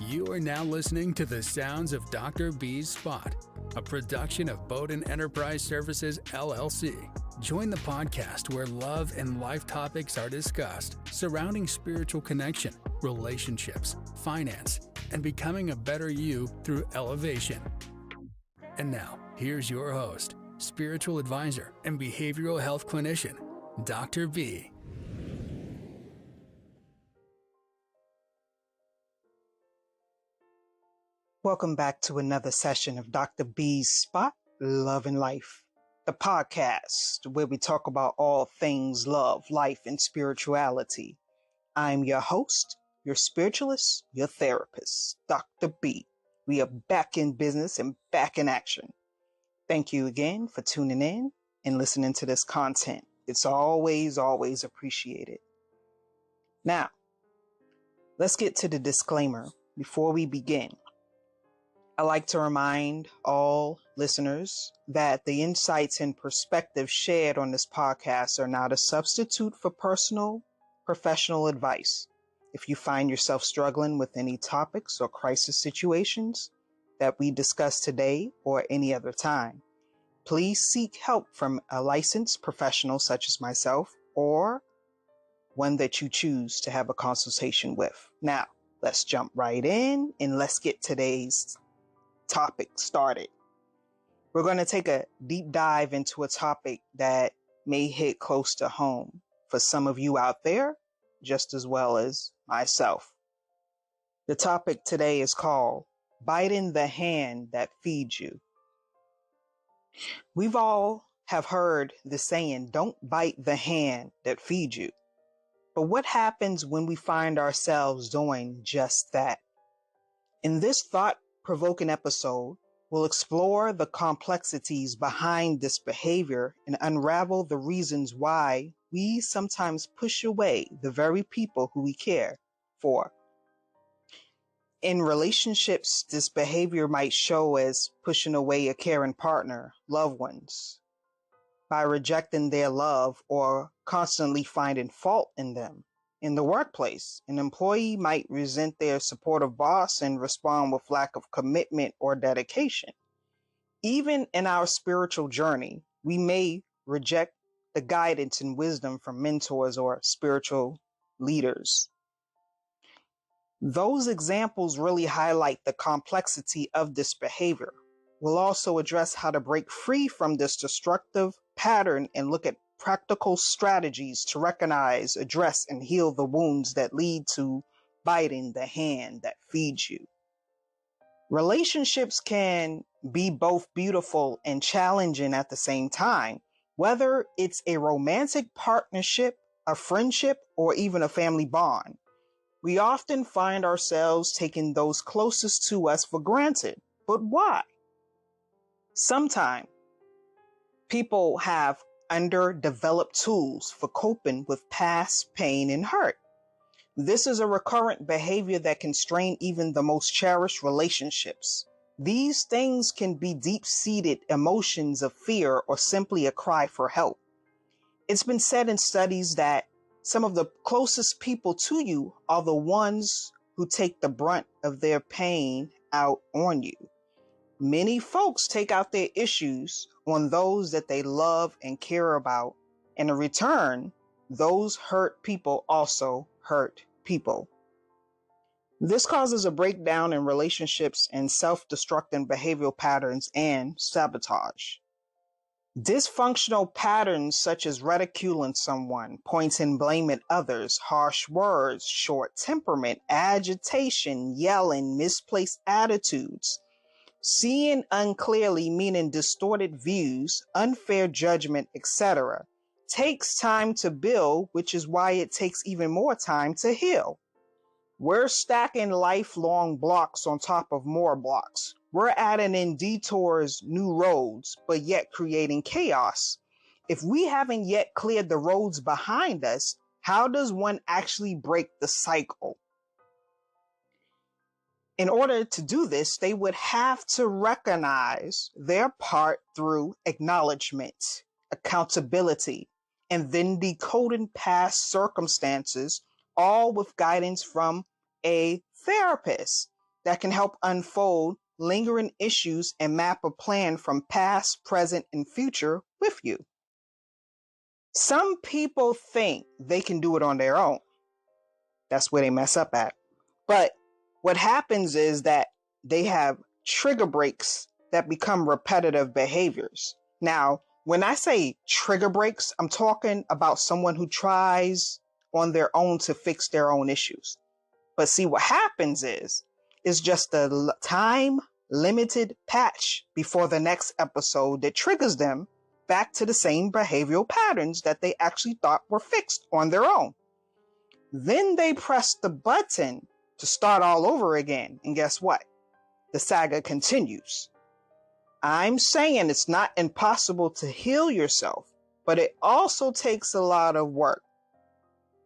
You are now listening to the sounds of Dr. B's Spot, a production of Bowden Enterprise Services, LLC. Join the podcast where love and life topics are discussed surrounding spiritual connection, relationships, finance, and becoming a better you through elevation. And now, here's your host, spiritual advisor and behavioral health clinician, Dr. B. Welcome back to another session of Dr. B's Spot, Love and Life, the podcast where we talk about all things love, life, and spirituality. I'm your host, your spiritualist, your therapist, Dr. B. We are back in business and back in action. Thank you again for tuning in and listening to this content. It's always appreciated. Now, let's get to the disclaimer before we begin. I like to remind all listeners that the insights and perspectives shared on this podcast are not a substitute for personal, professional advice. If you find yourself struggling with any topics or crisis situations that we discuss today or any other time, please seek help from a licensed professional such as myself or one that you choose to have a consultation with. Now, let's jump right in and let's get today's topic started. We're going to take a deep dive into a topic that may hit close to home for some of you out there, just as well as myself. The topic today is called Biting the Hand That Feeds You. We've all have heard the saying, don't bite the hand that feeds you. But what happens when we find ourselves doing just that? In this thought-provoking episode, we'll explore the complexities behind this behavior and unravel the reasons why we sometimes push away the very people who we care for. In relationships, this behavior might show as pushing away a caring partner, loved ones, by rejecting their love or constantly finding fault in them. In the workplace, an employee might resent their supportive boss and respond with lack of commitment or dedication. Even in our spiritual journey, we may reject the guidance and wisdom from mentors or spiritual leaders. Those examples really highlight the complexity of this behavior. We'll also address how to break free from this destructive pattern and look at practical strategies to recognize, address, and heal the wounds that lead to biting the hand that feeds you. Relationships can be both beautiful and challenging at the same time, whether it's a romantic partnership, a friendship, or even a family bond. We often find ourselves taking those closest to us for granted. But why? Sometimes people have underdeveloped tools for coping with past pain and hurt. This is a recurrent behavior that can strain even the most cherished relationships. These things can be deep-seated emotions of fear or simply a cry for help. It's been said in studies that some of the closest people to you are the ones who take the brunt of their pain out on you. Many folks take out their issues on those that they love and care about, and in return, those hurt people also hurt people. This causes a breakdown in relationships and self-destructing behavioral patterns and sabotage. Dysfunctional patterns such as ridiculing someone, pointing blame at others, harsh words, short temperament, agitation, yelling, misplaced attitudes, seeing unclearly, meaning distorted views, unfair judgment, etc., takes time to build, which is why it takes even more time to heal. We're stacking lifelong blocks on top of more blocks. We're adding in detours, new roads, but yet creating chaos. If we haven't yet cleared the roads behind us, how does one actually break the cycle? In order to do this, they would have to recognize their part through acknowledgement, accountability, and then decoding past circumstances, all with guidance from a therapist. that can help unfold lingering issues and map a plan from past, present, and future with you. Some people think they can do it on their own. That's where they mess up at. But what happens is that they have trigger breaks that become repetitive behaviors. Now, when I say trigger breaks, I'm talking about someone who tries on their own to fix their own issues. But see, what happens is just a time limited patch before the next episode that triggers them back to the same behavioral patterns that they actually thought were fixed on their own. Then they press the button to start all over again. And guess what? The saga continues. I'm saying it's not impossible to heal yourself, but it also takes a lot of work.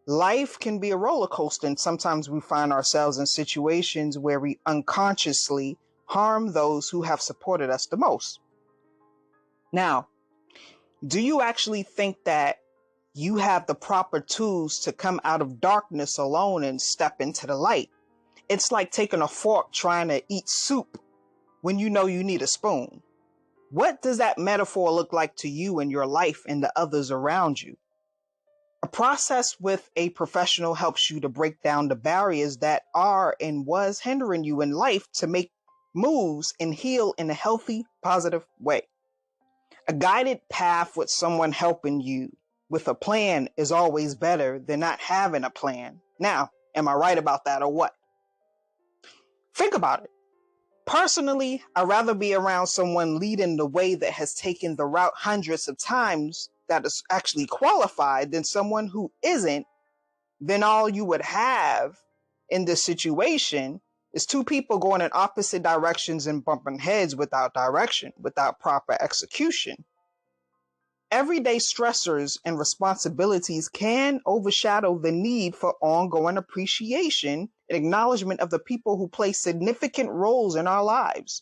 Life can be a roller coaster, and sometimes we find ourselves in situations where we unconsciously harm those who have supported us the most. Now, do you actually think that you have the proper tools to come out of darkness alone and step into the light? It's like taking a fork trying to eat soup when you know you need a spoon. What does that metaphor look like to you in your life and the others around you? A process with a professional helps you to break down the barriers that are and was hindering you in life to make moves and heal in a healthy, positive way. A guided path with someone helping you with a plan is always better than not having a plan. Now, am I right about that or what? Think about it. Personally, I'd rather be around someone leading the way that has taken the route hundreds of times that is actually qualified than someone who isn't. Then all you would have in this situation is two people going in opposite directions and bumping heads without direction, without proper execution. Everyday stressors and responsibilities can overshadow the need for ongoing appreciation and acknowledgement of the people who play significant roles in our lives.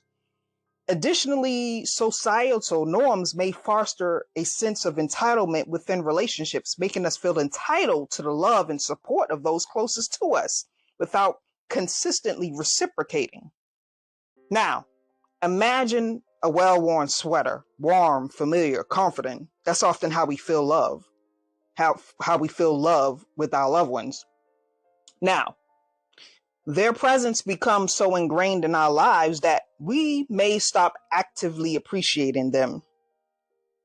Additionally, societal norms may foster a sense of entitlement within relationships, making us feel entitled to the love and support of those closest to us without consistently reciprocating. Now, imagine a well-worn sweater, warm, familiar, comforting. That's often how we feel love, how we feel love with our loved ones. Now, their presence becomes so ingrained in our lives that we may stop actively appreciating them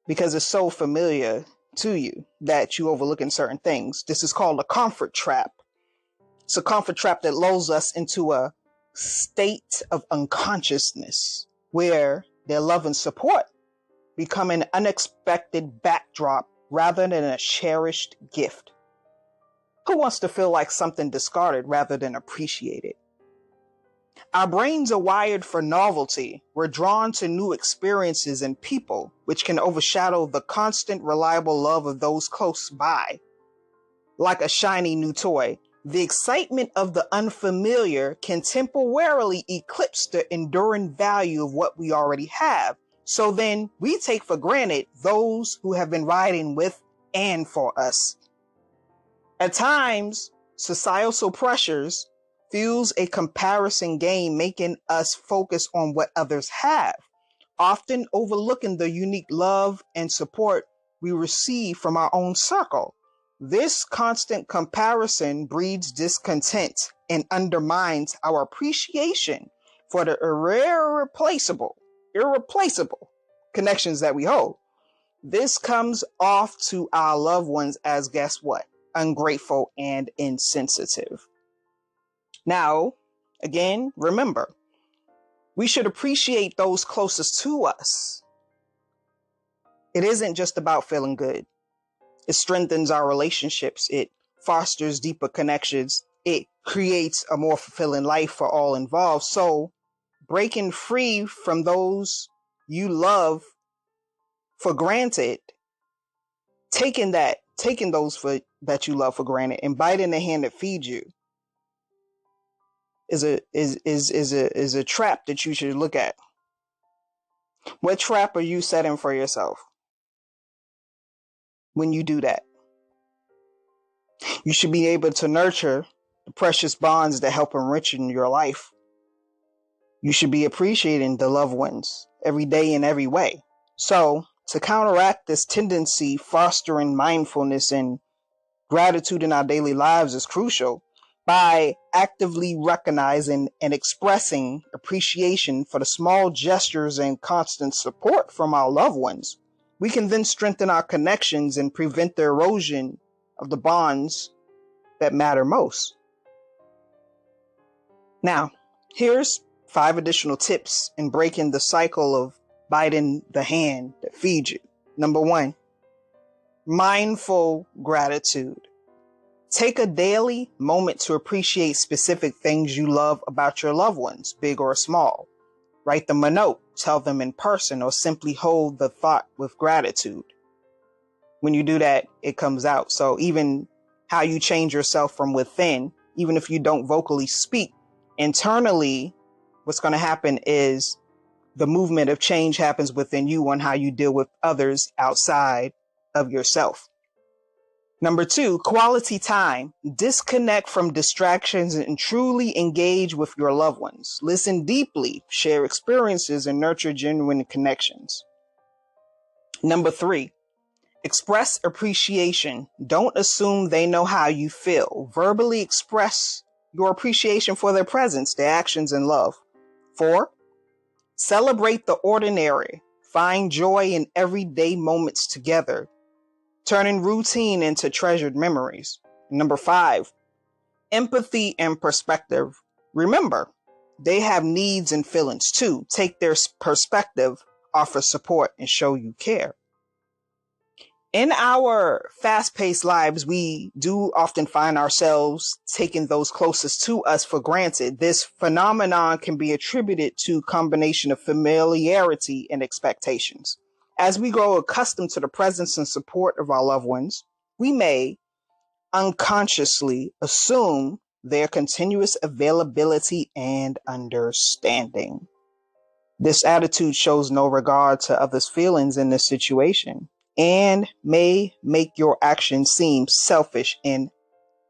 because it's so familiar to you that you overlook in certain things. This is called a comfort trap. It's a comfort trap that lulls us into a state of unconsciousness where their love and support become an unexpected backdrop rather than a cherished gift. Who wants to feel like something discarded rather than appreciated? Our brains are wired for novelty. We're drawn to new experiences and people, which can overshadow the constant, reliable love of those close by. Like a shiny new toy, the excitement of the unfamiliar can temporarily eclipse the enduring value of what we already have. So then we take for granted those who have been riding with and for us. At times, societal pressures fuels a comparison game, making us focus on what others have, often overlooking the unique love and support we receive from our own circle. This constant comparison breeds discontent and undermines our appreciation for the irreplaceable connections that we hold. This comes off to our loved ones as, guess what? Ungrateful and insensitive. Now, again, remember, we should appreciate those closest to us. It isn't just about feeling good. It strengthens our relationships. It fosters deeper connections. It creates a more fulfilling life for all involved. So breaking free from those you love for granted, taking those that you love for granted and biting the hand that feeds you is a trap that you should look at. What trap are you setting for yourself when you do that? You should be able to nurture the precious bonds that help enrich in your life. You should be appreciating the loved ones every day in every way. So, to counteract this tendency, fostering mindfulness and gratitude in our daily lives is crucial. By actively recognizing and expressing appreciation for the small gestures and constant support from our loved ones, we can then strengthen our connections and prevent the erosion of the bonds that matter most. Now, here's 5 additional tips in breaking the cycle of biting the hand that feeds you. Number 1, mindful gratitude. Take a daily moment to appreciate specific things you love about your loved ones, big or small. Write them a note, tell them in person, or simply hold the thought with gratitude. When you do that, it comes out. So even how you change yourself from within, even if you don't vocally speak, internally, what's going to happen is the movement of change happens within you on how you deal with others outside of yourself. Number 2, quality time. Disconnect from distractions and truly engage with your loved ones. Listen deeply, share experiences, and nurture genuine connections. Number 3, express appreciation. Don't assume they know how you feel. Verbally express your appreciation for their presence, their actions, and love. 4, celebrate the ordinary. Find joy in everyday moments together, turning routine into treasured memories. Number 5, empathy and perspective. Remember, they have needs and feelings too. Take their perspective, offer support, and show you care. In our fast-paced lives, we do often find ourselves taking those closest to us for granted. This phenomenon can be attributed to a combination of familiarity and expectations. As we grow accustomed to the presence and support of our loved ones, we may unconsciously assume their continuous availability and understanding. This attitude shows no regard to others' feelings in this situation and may make your actions seem selfish and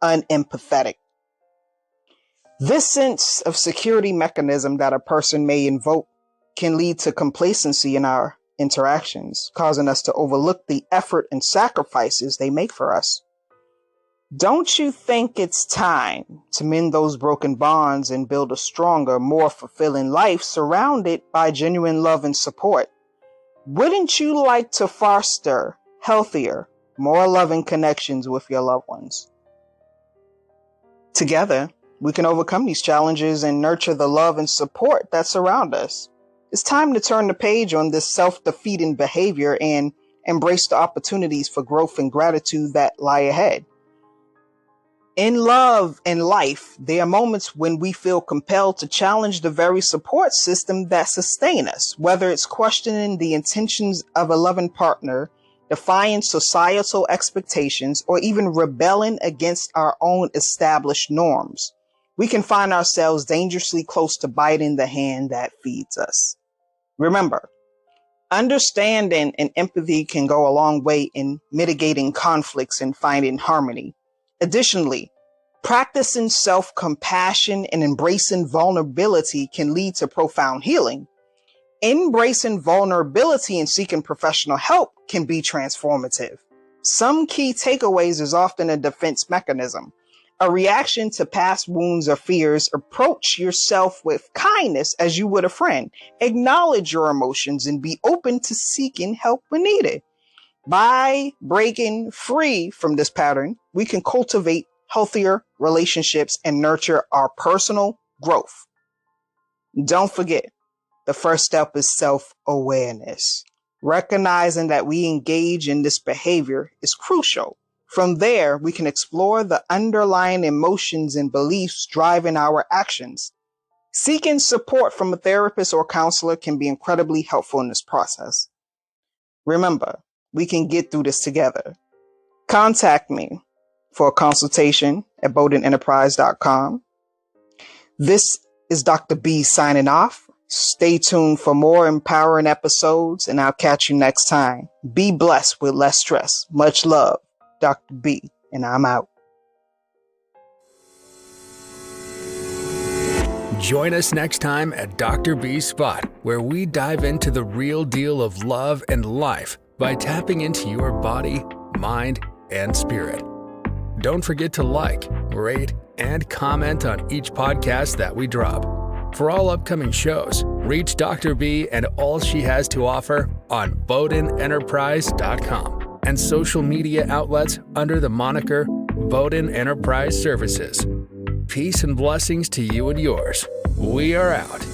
unempathetic. This sense of security mechanism that a person may invoke can lead to complacency in our interactions, causing us to overlook the effort and sacrifices they make for us. Don't you think it's time to mend those broken bonds and build a stronger, more fulfilling life surrounded by genuine love and support? Wouldn't you like to foster healthier, more loving connections with your loved ones? Together, we can overcome these challenges and nurture the love and support that surround us. It's time to turn the page on this self-defeating behavior and embrace the opportunities for growth and gratitude that lie ahead. In love and life, there are moments when we feel compelled to challenge the very support system that sustain us, whether it's questioning the intentions of a loving partner, defying societal expectations, or even rebelling against our own established norms. We can find ourselves dangerously close to biting the hand that feeds us. Remember, understanding and empathy can go a long way in mitigating conflicts and finding harmony. Additionally, practicing self-compassion and embracing vulnerability can lead to profound healing. Embracing vulnerability and seeking professional help can be transformative. Some key takeaways is often a defense mechanism, a reaction to past wounds or fears. Approach yourself with kindness as you would a friend. Acknowledge your emotions and be open to seeking help when needed. By breaking free from this pattern, we can cultivate healthier relationships and nurture our personal growth. Don't forget, the first step is self-awareness. Recognizing that we engage in this behavior is crucial. From there, we can explore the underlying emotions and beliefs driving our actions. Seeking support from a therapist or counselor can be incredibly helpful in this process. Remember, we can get through this together. Contact me for a consultation at bowdenenterprise.com. This is Dr. B signing off. Stay tuned for more empowering episodes, and I'll catch you next time. Be blessed with less stress. Much love, Dr. B, and I'm out. Join us next time at Dr. B's Spot, where we dive into the real deal of love and life by tapping into your body, mind, and spirit. Don't forget to like, rate, and comment on each podcast that we drop. For all upcoming shows, reach Dr. B and all she has to offer on BowdenEnterprise.com and social media outlets under the moniker Bowden Enterprise Services. Peace and blessings to you and yours. We are out.